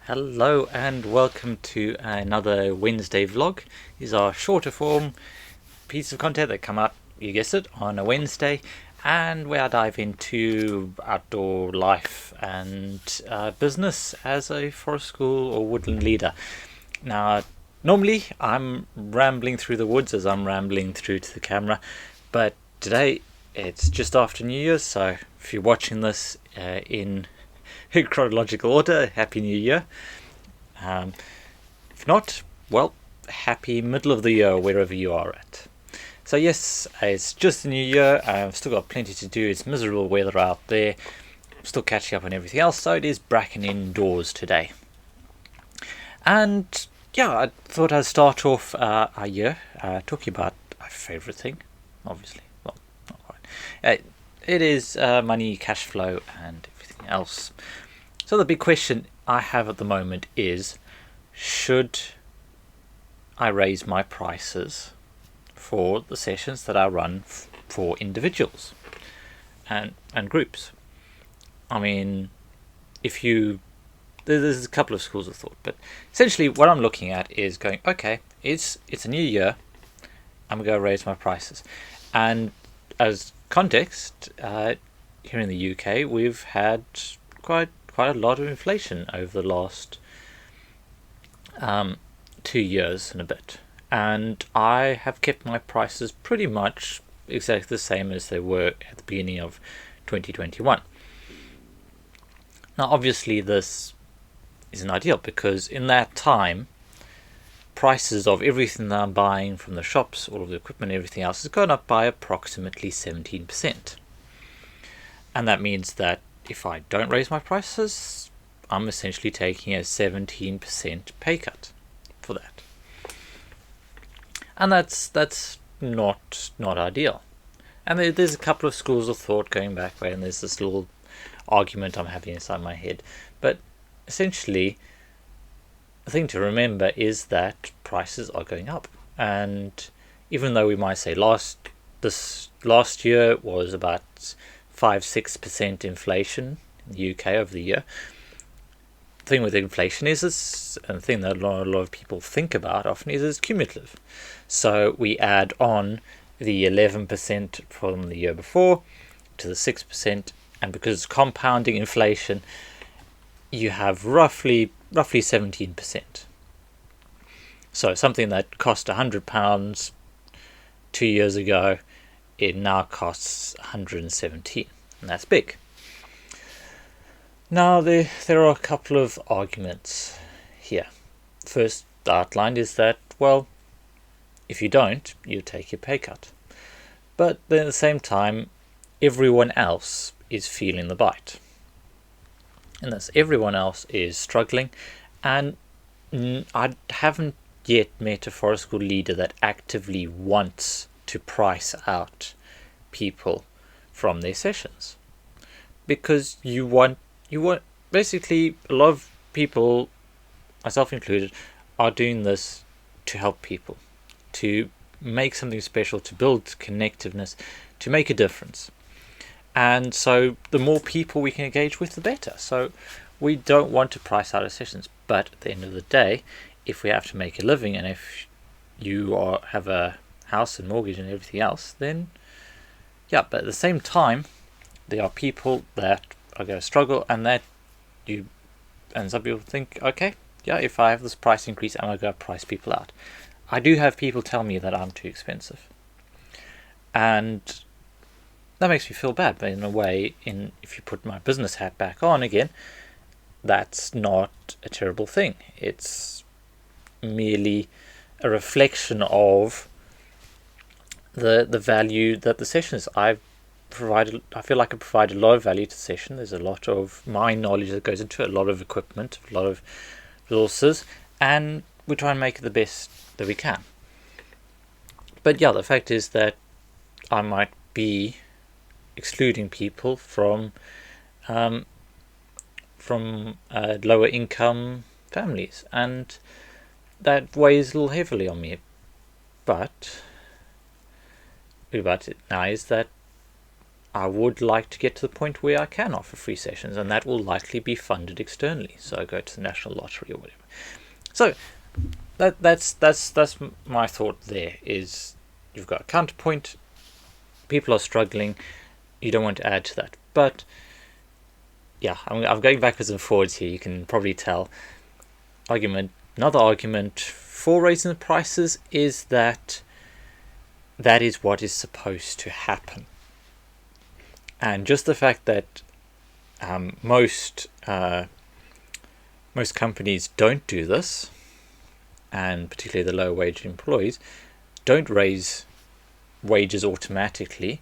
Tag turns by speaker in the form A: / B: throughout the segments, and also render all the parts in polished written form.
A: Hello and welcome to another Wednesday vlog. These are shorter form pieces of content that come up, you guessed it, on a Wednesday, and where I dive into outdoor life and business as a forest school or woodland leader. Now, normally I'm rambling through the woods as I'm rambling through to the camera, but today it's just after New Year's, so if you're watching this in chronological order, Happy New Year. If not, well, happy middle of the year wherever you are at. So yes, it's just the new year. I've still got plenty to do. It's miserable weather out there. I'm still catching up on everything else, so it is bracken indoors today. And yeah, I thought I'd start off our year talking about my favourite thing, obviously. Well, not quite. It is money, cash flow, and everything else. So the big question I have at the moment is, should I raise my prices for the sessions that I run for individuals and groups? I mean, there's a couple of schools of thought, but essentially what I'm looking at is going, okay, it's a new year, I'm going to raise my prices. And as context, here in the UK, we've had quite a lot of inflation over the last 2 years and a bit, and I have kept my prices pretty much exactly the same as they were at the beginning of 2021. Now obviously this isn't ideal, because in that time prices of everything that I'm buying from the shops, all of the equipment, everything else, has gone up by approximately 17%. And that means that if I don't raise my prices, I'm essentially taking a 17% pay cut for that. And that's not ideal. And there's a couple of schools of thought going back way, and there's this little argument I'm having inside my head. But essentially, the thing to remember is that prices are going up. And even though we might say last year was about 5-6% inflation in the UK over the year. The thing with inflation is, and the thing that a lot of people think about often is, it's cumulative. So we add on the 11% from the year before to the 6%, and because it's compounding inflation, you have roughly 17%. So something that cost £100 2 years ago, it now costs 117, and that's big. Now there are a couple of arguments here. First outlined is that, well, if you don't, you take your pay cut. But then at the same time, everyone else is feeling the bite. And that's everyone else is struggling, and I haven't yet met a forest school leader that actively wants to price out people from their sessions, because you want basically, a lot of people, myself included, are doing this to help people, to make something special, to build connectiveness, to make a difference. And so the more people we can engage with, the better. So we don't want to price out our sessions, but at the end of the day, if we have to make a living, and if you have a house and mortgage and everything else, then yeah, but at the same time, there are people that are going to struggle, and some people think, okay, yeah, if I have this price increase, I'm going to price people out. I do have people tell me that I'm too expensive, and that makes me feel bad. But in a way, if you put my business hat back on again, that's not a terrible thing. It's merely a reflection of the value that the sessions I've provided. I feel like I provide a lot of value to the session. There's a lot of my knowledge that goes into it, a lot of equipment, a lot of resources, and we try and make it the best that we can. But yeah, the fact is that I might be excluding people from lower income families, and that weighs a little heavily on me. But about it now is that I would like to get to the point where I can offer free sessions, and that will likely be funded externally. So I go to the National Lottery or whatever. So that's my thought there. Is you've got a counterpoint, people are struggling, you don't want to add to that. But yeah, I'm going backwards and forwards here. You can probably tell. Another argument for raising the prices is that is what is supposed to happen. And just the fact that most companies don't do this, and particularly the low wage employees don't raise wages automatically,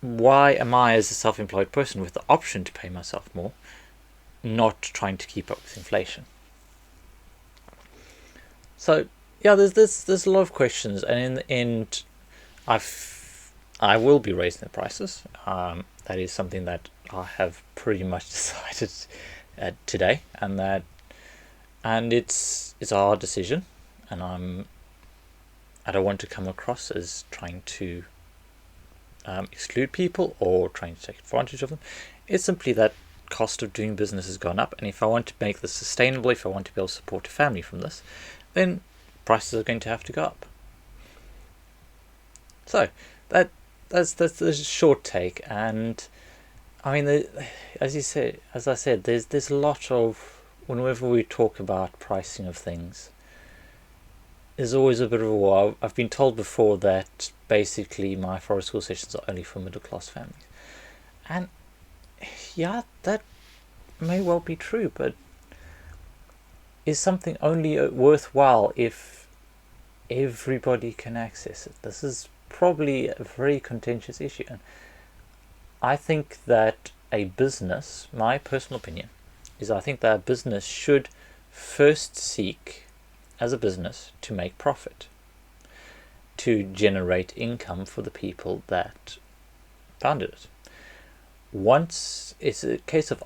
A: why am I, as a self-employed person with the option to pay myself more, not trying to keep up with inflation? So yeah, there's a lot of questions, and in the end, I will be raising the prices. That is something that I have pretty much decided today, and it's a hard decision, and I don't want to come across as trying to exclude people or trying to take advantage of them. It's simply that cost of doing business has gone up, and if I want to make this sustainable, if I want to be able to support a family from this, then prices are going to have to go up. So that's the short take. And I mean, as I said, there's a lot of, whenever we talk about pricing of things, there's always a bit of a war. I've been told before that basically my forest school sessions are only for middle class families, and yeah, that may well be true, but is something only worthwhile if everybody can access it? This is probably a very contentious issue, and I think that a business, my personal opinion, is I think that a business should first seek, as a business, to make profit, to generate income for the people that founded it. Once it's a case of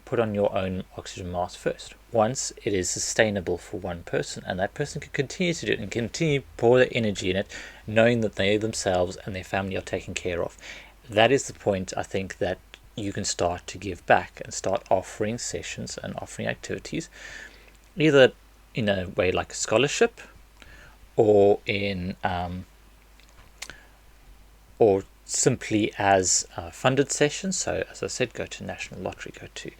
A: put on your own oxygen mask first. Once it is sustainable for one person, and that person can continue to do it and continue to pour their energy in it, knowing that they themselves and their family are taken care of, that is the point I think that you can start to give back and start offering sessions and offering activities, either in a way like a scholarship, or in or simply as funded sessions. So as I said, go to National Lottery, go to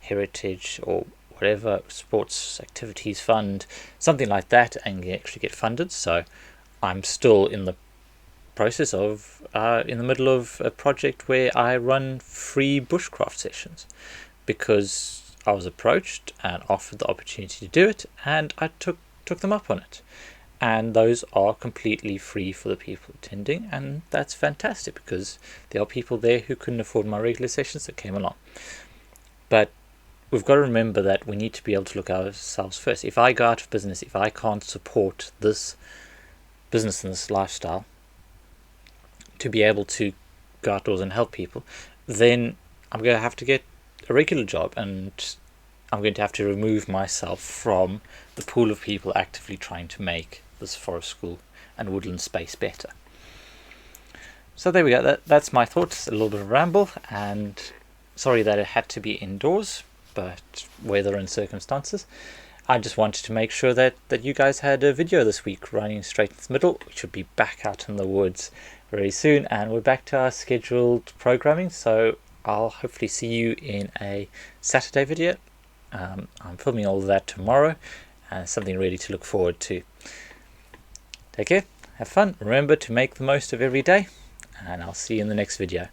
A: Heritage, or whatever sports activities fund, something like that, and you actually get funded. So I'm still in the process of in the middle of a project where I run free bushcraft sessions, because I was approached and offered the opportunity to do it, and I took them up on it. And those are completely free for the people attending, and that's fantastic, because there are people there who couldn't afford my regular sessions that came along. But we've got to remember that we need to be able to look at ourselves first. If I go out of business, if I can't support this business and this lifestyle to be able to go outdoors and help people, then I'm going to have to get a regular job, and I'm going to have to remove myself from the pool of people actively trying to make this forest school and woodland space better. So there we go. That's my thoughts. A little bit of ramble, and sorry that it had to be indoors, but weather and circumstances. I just wanted to make sure that you guys had a video this week running straight in the middle. We should be back out in the woods very soon, and we're back to our scheduled programming, so I'll hopefully see you in a Saturday video. I'm filming all of that tomorrow, and something really to look forward to. Take care, have fun, remember to make the most of every day, and I'll see you in the next video.